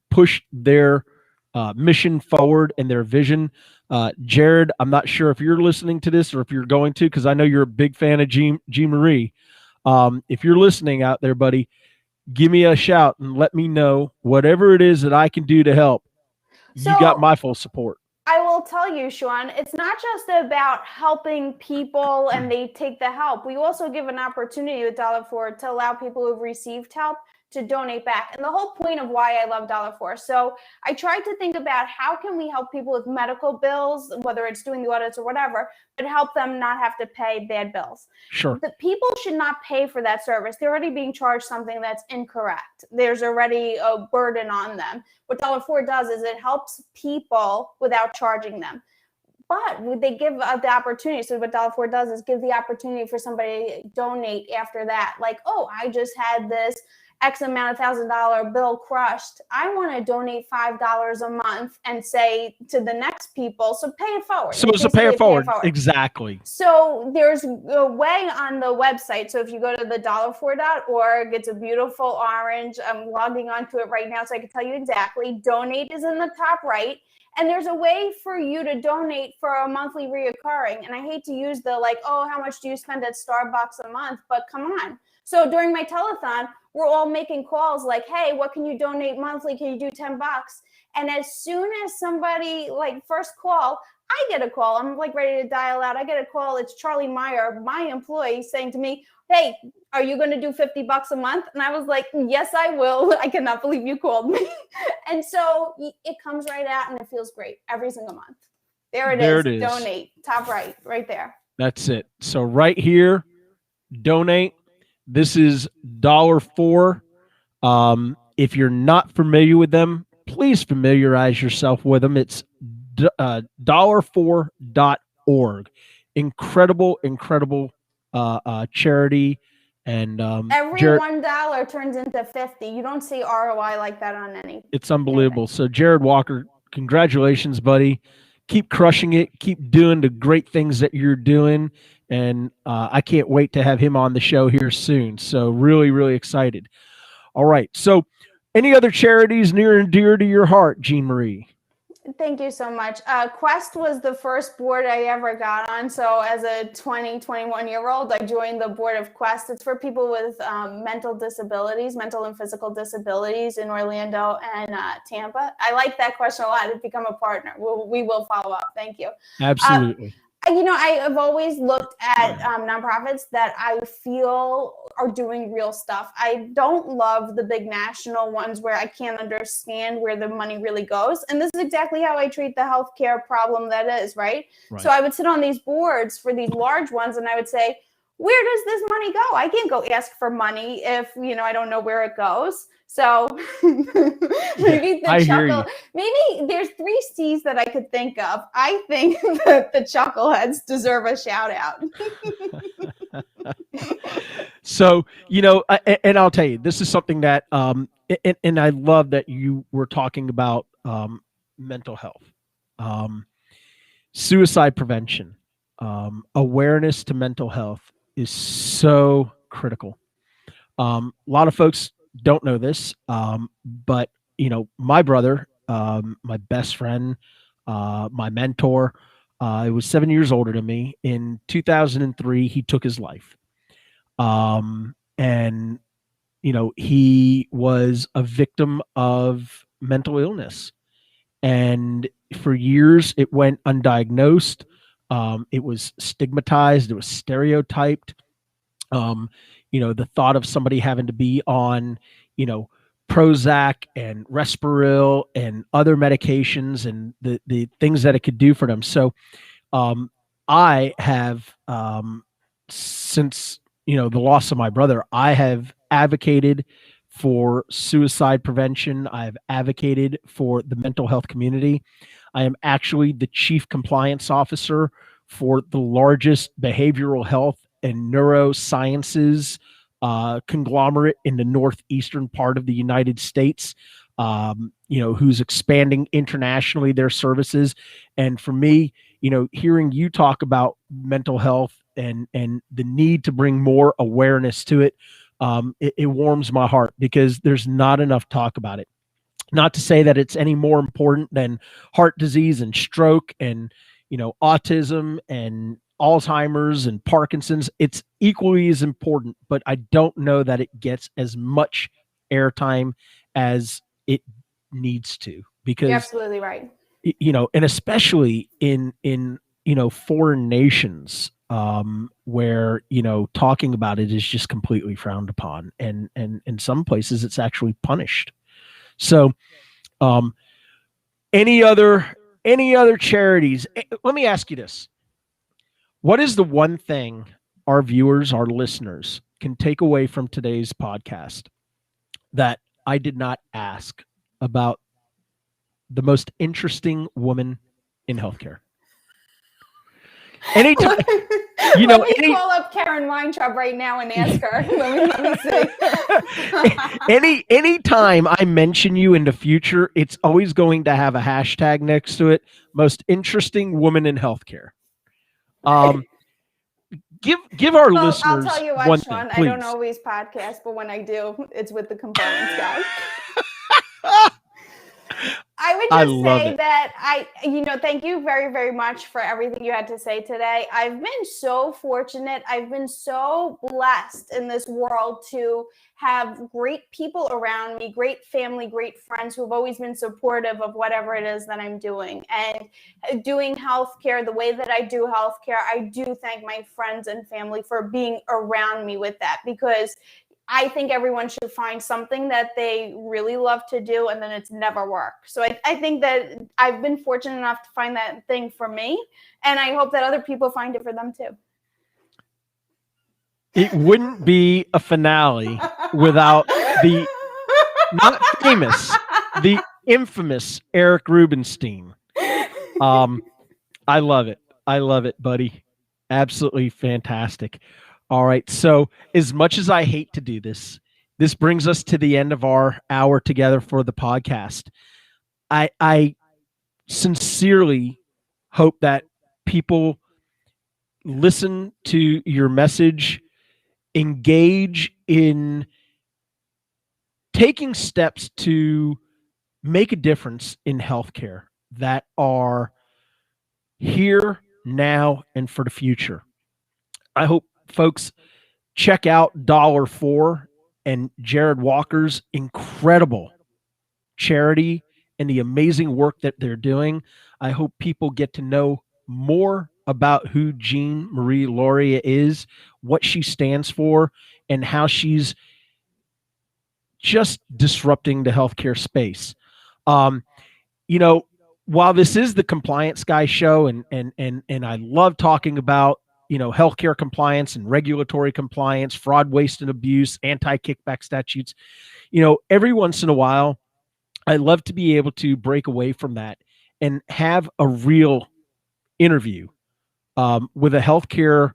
push their mission forward and their vision. Jared, I'm not sure if you're listening to this or if you're going to, because I know you're a big fan of Jeanmarie. If you're listening out there, buddy, give me a shout and let me know whatever it is that I can do to help. So, you got my full support. I will tell you, Sean, it's not just about helping people and they take the help. We also give an opportunity with $4 to allow people who've received help to donate back. And the whole point of why I love $4. So I tried to think about how can we help people with medical bills, whether it's doing the audits or whatever, but help them not have to pay bad bills. Sure. The people should not pay for that service. They're already being charged something that's incorrect. There's already a burden on them. What $4 does is it helps people without charging them. But they give the opportunity. So what $4 does is give the opportunity for somebody to donate after that. Like, oh, I just had this X amount of $1,000 bill crushed. I want to donate $5 a month and say to the next people, so pay it forward. So it's a pay it forward. Exactly. So there's a way on the website. So if you go to the $4.org, it's a beautiful orange. I'm logging onto it right now so I can tell you exactly. Donate is in the top right. And there's a way for you to donate for a monthly reoccurring. And I hate to use the like, oh, how much do you spend at Starbucks a month? But come on. So during my telethon, we're all making calls like, hey, what can you donate monthly? Can you do $10? And as soon as somebody like first call, I get a call. I'm like ready to dial out. I get a call. It's Charlie Meyer, my employee, saying to me, hey, are you going to do $50 a month? And I was like, yes, I will. I cannot believe you called me. And so it comes right out and it feels great every single month. There it is. Donate. Top right there. That's it. So right here, donate. This is $4. If you're not familiar with them, please familiarize yourself with them. It's $4.org. Incredible charity. And every $1 turns into 50. You don't see ROI like that on any. It's unbelievable. So Jared Walker, congratulations, buddy. Keep crushing it. Keep doing the great things that you're doing. And I can't wait to have him on the show here soon. So really excited. All right. So any other charities near and dear to your heart, Jeanmarie? Thank you so much. Quest was the first board I ever got on. So as a 21-year-old, I joined the board of Quest. It's for people with mental disabilities, mental and physical disabilities in Orlando and Tampa. I like that question a lot. To become a partner. We will follow up. Thank you. Absolutely. I have always looked at nonprofits that I feel are doing real stuff. I don't love the big national ones where I can't understand where the money really goes. And this is exactly how I treat the healthcare problem that is, right? So I would sit on these boards for these large ones and I would say, where does this money go? I can't go ask for money if, I don't know where it goes. So maybe maybe there's 3 C's that I could think of. I think that the chuckleheads deserve a shout out. So, and I'll tell you, this is something that, and I love that you were talking about mental health, suicide prevention, awareness to mental health is so critical. A lot of folks don't know this, but my brother, my best friend, my mentor, he was 7 years older than me. In 2003, he took his life. And he was a victim of mental illness, and for years it went undiagnosed. It was stigmatized. It was stereotyped. The thought of somebody having to be on, Prozac and Respiril and other medications and the things that it could do for them. So I have, since, the loss of my brother, I have advocated for suicide prevention. I've advocated for the mental health community. I am actually the chief compliance officer for the largest behavioral health and neurosciences conglomerate in the northeastern part of the United States, who's expanding internationally their services. And for me, hearing you talk about mental health and the need to bring more awareness to it, it warms my heart because there's not enough talk about it. Not to say that it's any more important than heart disease and stroke and, autism and Alzheimer's and Parkinson's. It's equally as important, but I don't know that it gets as much airtime as it needs to, because You're absolutely right. And especially in foreign nations, where talking about it is just completely frowned upon, and in some places it's actually punished. So any other charities? Let me ask you this: what is the one thing our viewers, our listeners, can take away from today's podcast that I did not ask about the most interesting woman in healthcare? Anytime, let me call up Karen Weintraub right now and ask her. let me see. Anytime I mention you in the future, it's always going to have a hashtag next to it: most interesting woman in healthcare. Give our listeners. I'll tell you what, one Sean. thing, I don't always podcast, but when I do, it's with the compliance guy. I would just say that thank you very, very much for everything you had to say today. I've been so fortunate. I've been so blessed in this world to have great people around me, great family, great friends who have always been supportive of whatever it is that I'm doing. And doing healthcare the way that I do healthcare, I do thank my friends and family for being around me with that, because I think everyone should find something that they really love to do, and then it's never work. So I think that I've been fortunate enough to find that thing for me, and I hope that other people find it for them too. It wouldn't be a finale without the not famous, the infamous Eric Rubenstein. I love it. I love it, buddy. Absolutely fantastic. All right. So as much as I hate to do this, this brings us to the end of our hour together for the podcast. I sincerely hope that people listen to your message, engage in taking steps to make a difference in healthcare. that are here, now, and for the future. I hope folks check out $4 and Jared Walker's incredible charity and the amazing work that they're doing. I hope people get to know more about who Jeanmarie Loria is, what she stands for, and how she's just disrupting the healthcare space. Um, you know, while this is the Compliance Guy show, and I love talking about healthcare compliance and regulatory compliance, fraud, waste, and abuse, anti-kickback statutes. Every once in a while, I love to be able to break away from that and have a real interview with a healthcare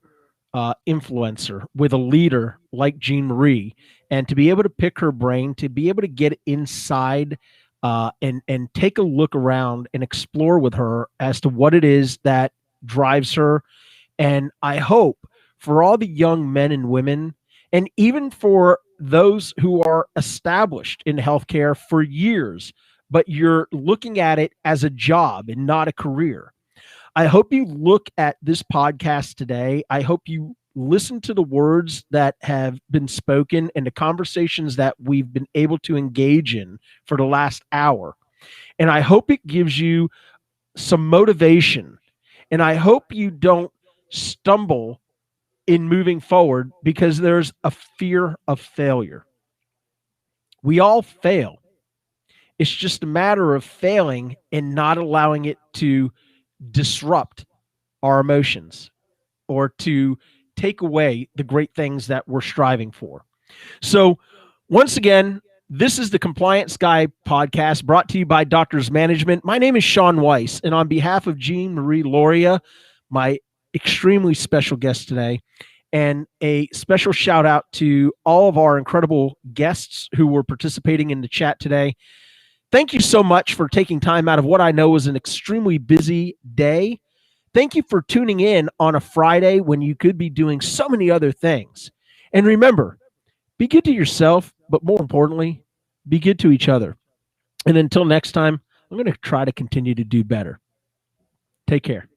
influencer, with a leader like Jeanmarie, and to be able to pick her brain, to be able to get inside and take a look around and explore with her as to what it is that drives her. And I hope for all the young men and women, and even for those who are established in healthcare for years, but you're looking at it as a job and not a career, I hope you look at this podcast today. I hope you listen to the words that have been spoken and the conversations that we've been able to engage in for the last hour. And I hope it gives you some motivation. And I hope you don't stumble in moving forward because there's a fear of failure. We all fail. It's just a matter of failing and not allowing it to disrupt our emotions or to take away the great things that we're striving for. So once again, this is the Compliance Guy podcast brought to you by Doctors Management. My name is Sean Weiss, and on behalf of Jeanmarie Loria, my extremely special guest today, and a special shout out to all of our incredible guests who were participating in the chat today. Thank you so much for taking time out of what I know was an extremely busy day. Thank you for tuning in on a Friday when you could be doing so many other things. And remember, be good to yourself, but more importantly, be good to each other. And until next time, I'm going to try to continue to do better. Take care.